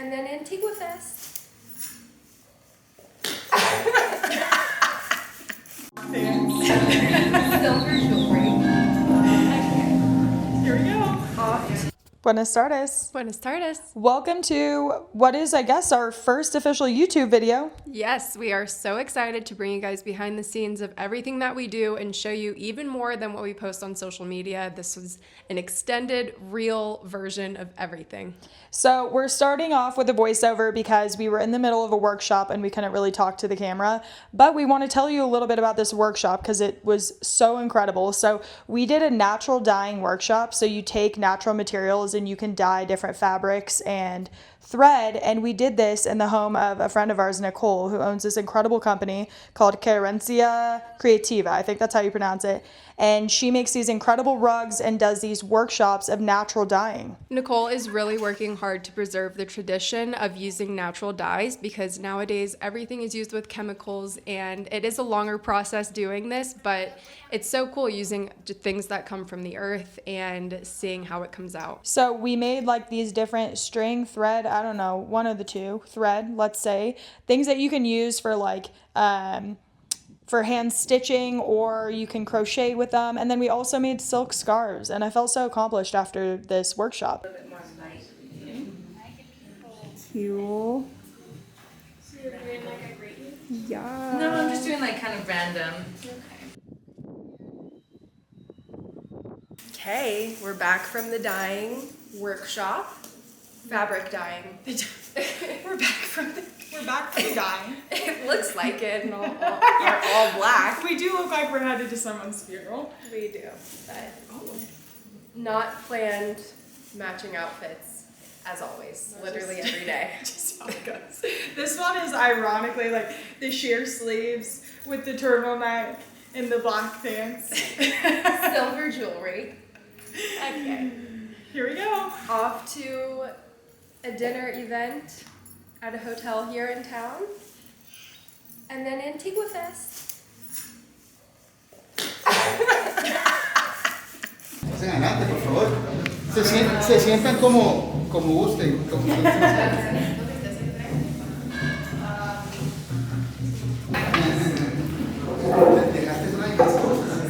And then Antigua Fest. Silver jewelry. Here we go. Buenas tardes. Buenas tardes. Welcome to what is, I guess, our first official YouTube video. Yes, we are so excited to bring you guys behind the scenes of everything that we do and show you even more than what we post on social media. This was an extended, real version of everything. So we're starting off with a voiceover because we were in the middle of a workshop and we couldn't really talk to the camera. But we want to tell you a little bit about this workshop because it was so incredible. So we did a natural dyeing workshop. So you take natural materials and you can dye different fabrics and thread, and we did this in the home of a friend of ours, Nicole, who owns this incredible company called Querencia Creativa. I think that's how you pronounce it. And she makes these incredible rugs and does these workshops of natural dyeing. Nicole is really working hard to preserve the tradition of using natural dyes because nowadays everything is used with chemicals and it is a longer process doing this, but it's so cool using things that come from the earth and seeing how it comes out. So we made like these different string, thread, I don't know, one of the two, thread, let's say, things that you can use for like, for hand stitching, or you can crochet with them. And then we also made silk scarves, and I felt so accomplished after this workshop. Cool. So you're doing like a great you? Yeah. No, I'm just doing like kind of random. Okay, we're back from the dyeing workshop. Fabric dyeing. We're back from the dyeing. It looks like it, and we're all black. We do look like we're headed to someone's funeral. We do, but not planned matching outfits, as always, literally every day. Just how it goes. This one is ironically like the sheer sleeves with the turtleneck and the black pants. Silver jewelry. Okay. Here we go. Off to a dinner event at a hotel here in town. And then Antigua Fest. Pasen adelante, por favor. Se sientan como gusten.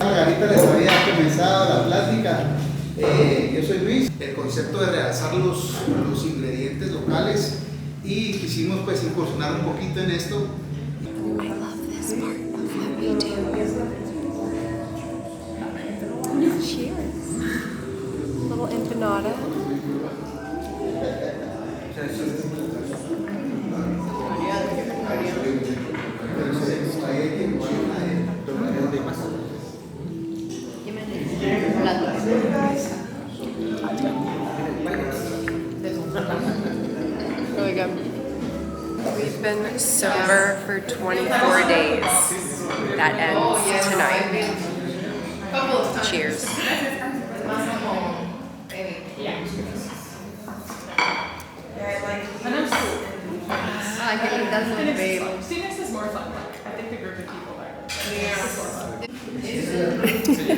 Ahorita les había comenzado la plática. Yo soy Luis. El concepto de realzar los ingredientes locales y quisimos pues incursionar un poquito en esto. I love this part of what we do. Cheers. Little empanada. Really good. We've been sober for 24 days. That ends tonight. Cheers. I like it. It doesn't babe. Students is more fun. I think the group of people there.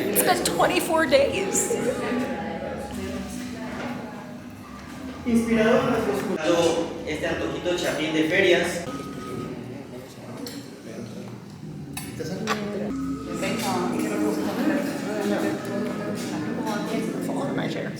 It's been 24 days. Inspirado este antojito chapín de ferias. Fall out of my chair.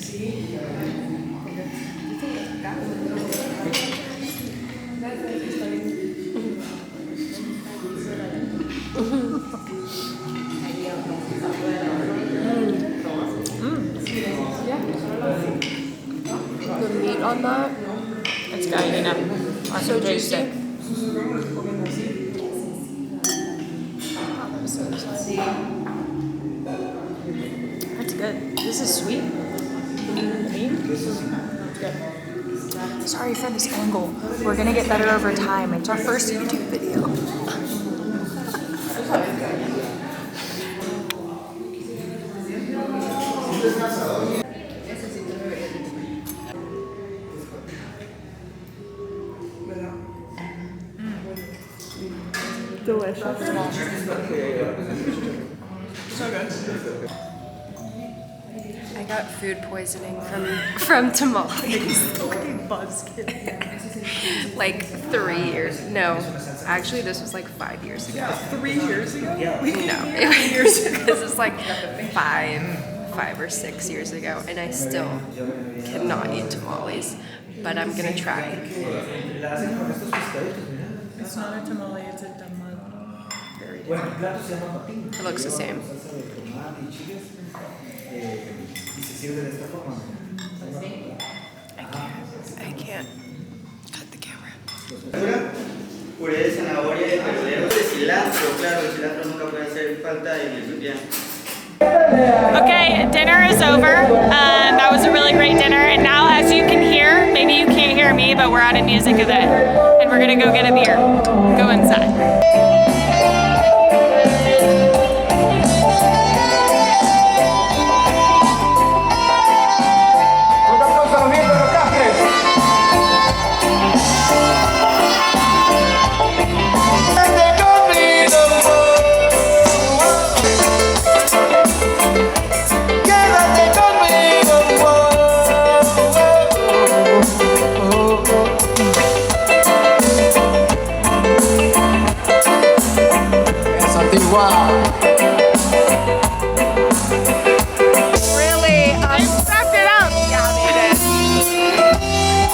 The meat on that, It's guiding up. I so juicy. That's good. This is sweet. Good. Sorry for this angle. We're gonna get better over time. It's our first YouTube video. Delicious. So good. I got food poisoning from tamales. Like 3 years. No, actually, this was like 5 years ago. 3 years ago? No, this was like 5 or 6 years ago, and I still cannot eat tamales. But I'm gonna try. It's not a tamale, it's a tamal. Very different. It looks the same. I can't cut the camera. Puré de zanahoria, de verdeo, de cilantro. Claro, el cilantro nunca puede hacer falta en el pipián. Okay, dinner is over. That was a really great dinner. And now, as you can hear, maybe you can't hear me, but we're at a music event. And we're gonna go get a beer. Go inside. Really? Sucked it up. Yeah, made it.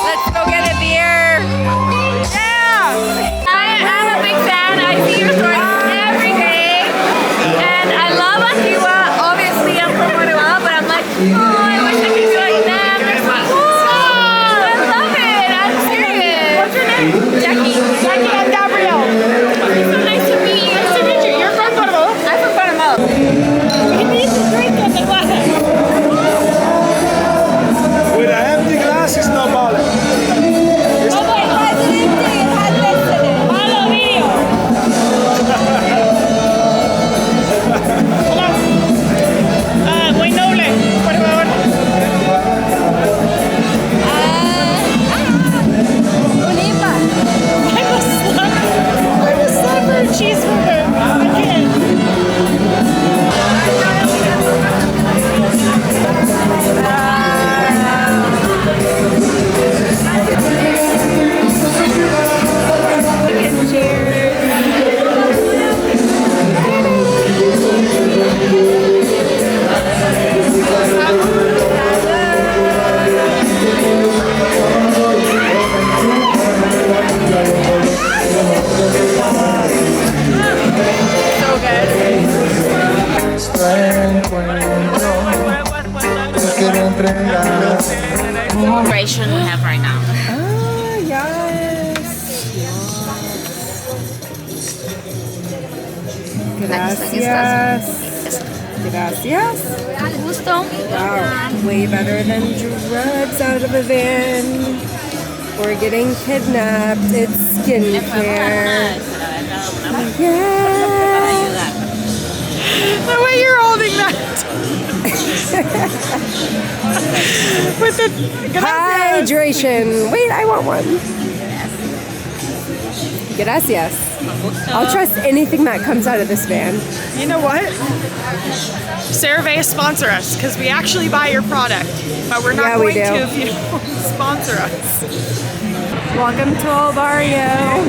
Let's go get a beer. Yeah. I'm a big fan. I see your stories every day. And I love Antigua. Obviously, I'm from Guatemala, but I'm like, oh, I wish I could be like them. They're so cool. I love it. I'm serious. What's your name? Jackie. Jackie and Gabrielle. It's so nice to meet you. Nice to meet you. You're from Guatemala? I'm from Guatemala. We need to drink in the glass. With an empty glass, it's not bottle. Muy noble, por favor. I'm a slapper cheeseburger. Again. Celebration we have right now. Gracias. Al gusto. Wow, way better than drugs out of a van. We're getting kidnapped. It's skincare. Yeah. The way you're holding that. With the Hydration. Wait, I want one. Gracias. I'll trust anything that comes out of this van. You know what? CeraVe sponsor us because we actually buy your product, but we're not Yeah, we going do. to if you don't sponsor us. Welcome to El Barrio.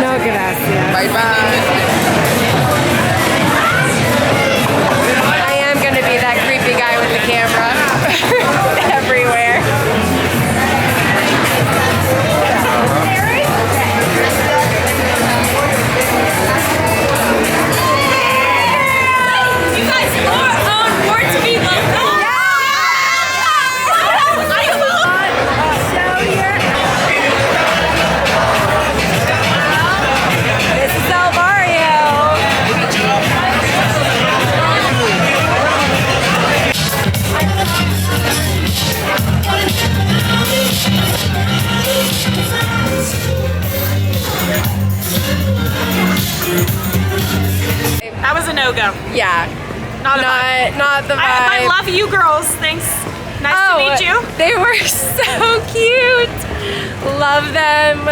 No gracias. Bye bye. I am gonna be that creepy guy with the camera everywhere. You guys are on board to be local. This is El Barrio. That was a no-go. Yeah. Not a vibe. Not the vibe. I love you girls. Thanks. Nice to meet you. They were so cute. Love them.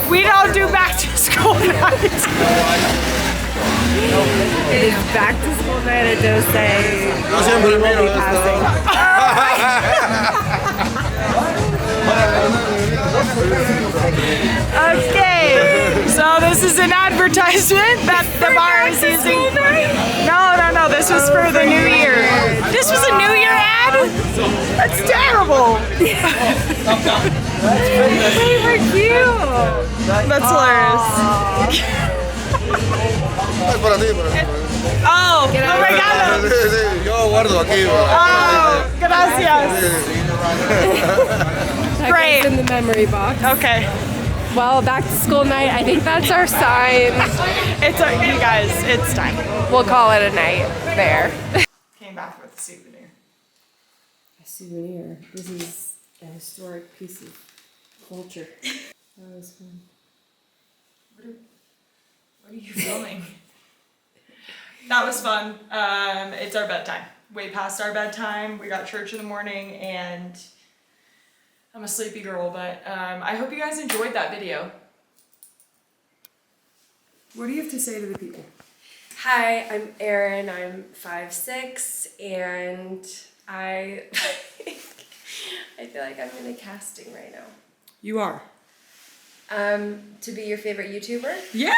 We don't do back to school night. It is back to school night at Dose. We will be passing. Okay, so this is an advertisement that the bar is using. No, this was for the new year. This was a new year ad? That's terrible. They were cute. That's hilarious. Oh my god. Yo guardo aquí. Oh, gracias. Great. In the memory box. Okay. Well, back to school night. I think that's our sign. You guys, it's time. We'll call it a night there. Came back with a souvenir. A souvenir. This is a historic piece of culture. That was fun. What are you filming? That was fun. It's our bedtime. Way past our bedtime. We got church in the morning and I'm a sleepy girl, but I hope you guys enjoyed that video. What do you have to say to the people? Hi, I'm Erin. I'm 5'6", and I feel like I'm in a casting right now. You are. To be your favorite YouTuber? Yeah!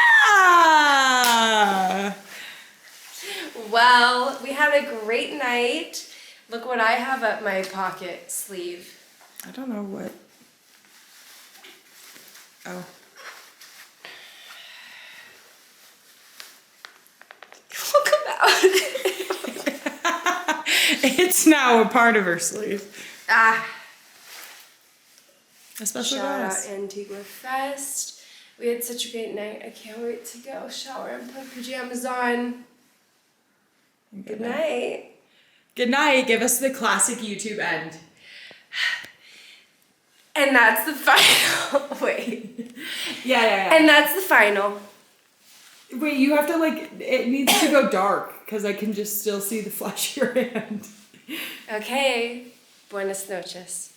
Well, we had a great night. Look what I have up my pocket sleeve. I don't know what. Oh. We'll come out. It's now a part of her sleeve. A special Shout guest. out Antigua Fest. We had such a great night. I can't wait to go shower and put pajamas on. Good night. Good night. Give us the classic YouTube end. And that's the final. Wait. Yeah. And that's the final. Wait, you have to it needs to go dark because I can just still see the flash of your hand. Okay. Buenas noches.